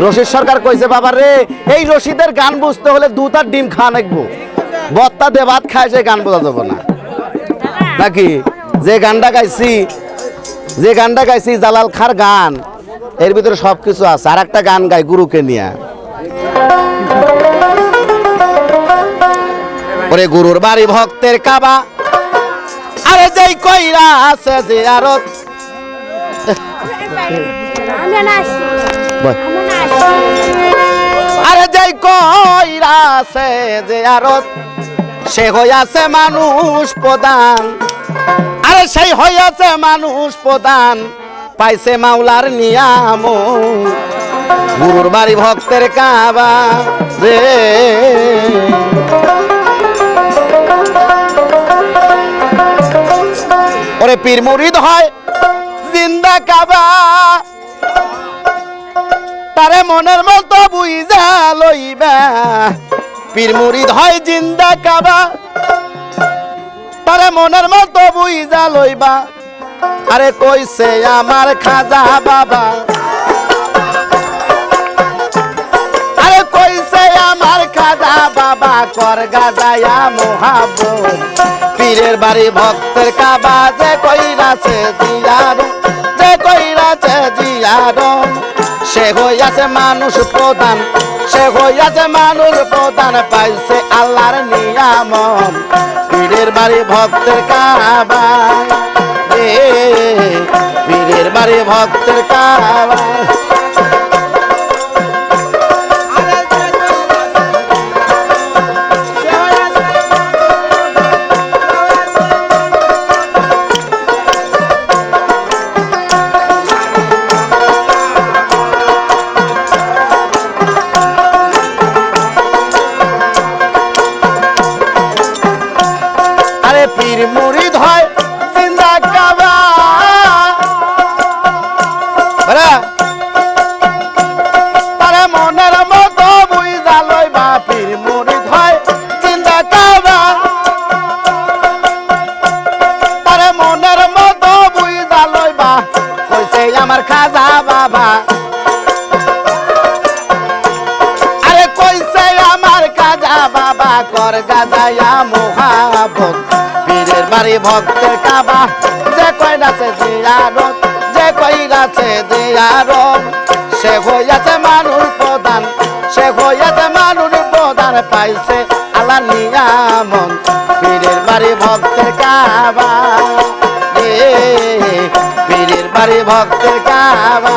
রশিদ সরকার কইছে বাবা রে এই রশিদের গান বুঝতে হলে দুটার ডিম খাওয়া লাগবো বত্তা দিয়ে ভাত খায় সে গান বোঝা যাবো না নাকি যে গানটা গাইছি জালাল খার গান এর ভিতরে সবকিছু আছে আর একটা গান গাই গুরুকে নিয়ে ওরে গুরুর বাড়ি ভক্তের কাবা আরে যেই কইরা আছে জিয়ারত আরে যেই কইরা আছে জিয়ারত সে হইয়াছে মানুষ প্রধান আরে সেই হইয়াছে মানুষ প্রধান পাইছে মাওলার নিয়াম গুরুর বাড়ি ভক্তের কাবা রে ওরে পীর মুরিদ হয় জিন্দা কাবা তারে মনের মতো বুঝা লইবা পীর মুরিদ হয় জিন্দা কাবা তারে মনের মতো বুঝা লইবা আরে কইছে আমার খাজা বাবা আরে কইছে আমার খাজা বাবা কর গাজায়া মোহাব্বত পীরের বাড়ি ভক্তের কাবা যে কইরাছে জিয়ারত যে কইরাছে জিয়ারত সে হইয়াছে মানুষ প্রধান সে হইয়াছে মানুষ প্রধান পাইছে আল্লাহর নিয়ামত পীরের বাড়ি ভক্তের কাবা পীরের বাড়ি ভক্তের কাবা পীর মুরিদ হয় জিন্দা কাবা তারে মনের মতো বুঝা লইবা পীর মুরিদ হয় জিন্দা কাবা তারে মনের মতো বুঝা লইবা কইছে আমার খাজা বাবা আরে কইছে আমার খাজা বাবা কর গাজায়া মোহাব্বত পীরের বাড়ি ভক্তের কাবা যে কইরাছে জিয়ারত যে কইরাছে জিয়ারত সে হইয়াছে মানুষ প্রধান সে হইয়াছে মানুষ প্রধান পাইছে আল্লাহ নিয়ামত পীরের বাড়ি ভক্তের কাবা পীরের বাড়ি ভক্তের কাবা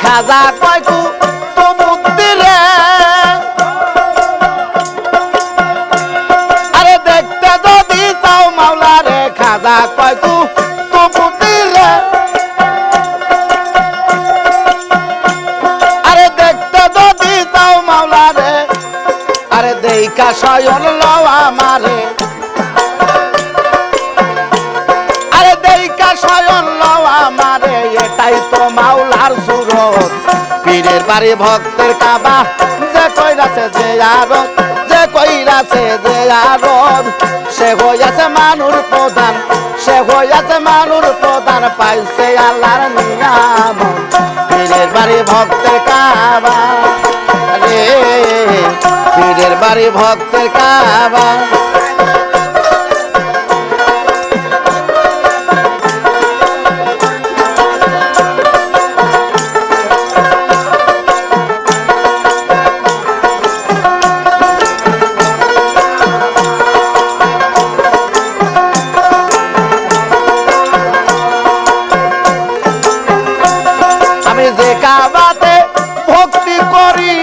খাজা কয়কু তো মুক্তি রে আরে দেখতে যদি চাও মাওলা রে খাজা কয়কু তো মুক্তি রে আরে দেখতে যদি চাও মাওলা রে আরে দেইকা শয়ন লও আমারে আরে দেইকা শয়ন লও আমারে এটাই তো মাওলার সুরত পীরের বাড়ি ভক্তের কাবা যে কইরাছে জিয়ারত যে কইরাছে জিয়ারত সে হইয়াছে মানুষ প্রধান সে হইয়াছে মানুষ প্রধান পাইছে আল্লাহর নিয়ামত পীরের বাড়ি ভক্তের কাবা রে পীরের বাড়ি ভক্তের কাবা যে কাবাতে ভক্তি করি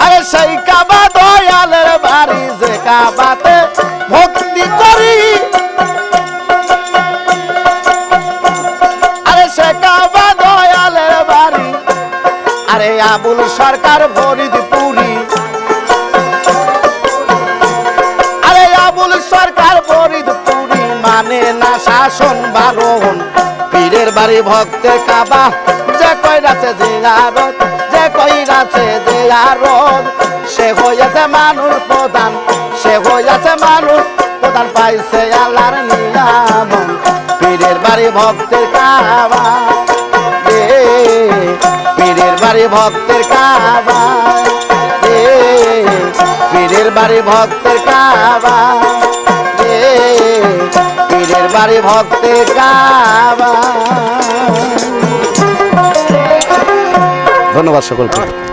আরে সেই কাবা দয়ালের বাড়ি যে কাবাতে ভক্তি করি আরে সে কাবা দয়ালের বাড়ি আরে আবুল সরকার ফরিদপুরি শাসন বারণ পীরের বাড়ি ভক্তের কাবা যে কইরাছে জিয়ারত যে কইরাছে জিয়ারত সে হইয়াছে মানুষ প্রধান সে হইয়াছে মানুষ প্রধান পাইছে আল্লাহর নিয়ামত পীরের বাড়ি ভক্তের কাবা পীরের বাড়ি ভক্তের কাবা পীরের বাড়ি ভক্তের কাবা পীরের বাড়ি ভক্তের কাবা। ধন্যবাদ সকলকে।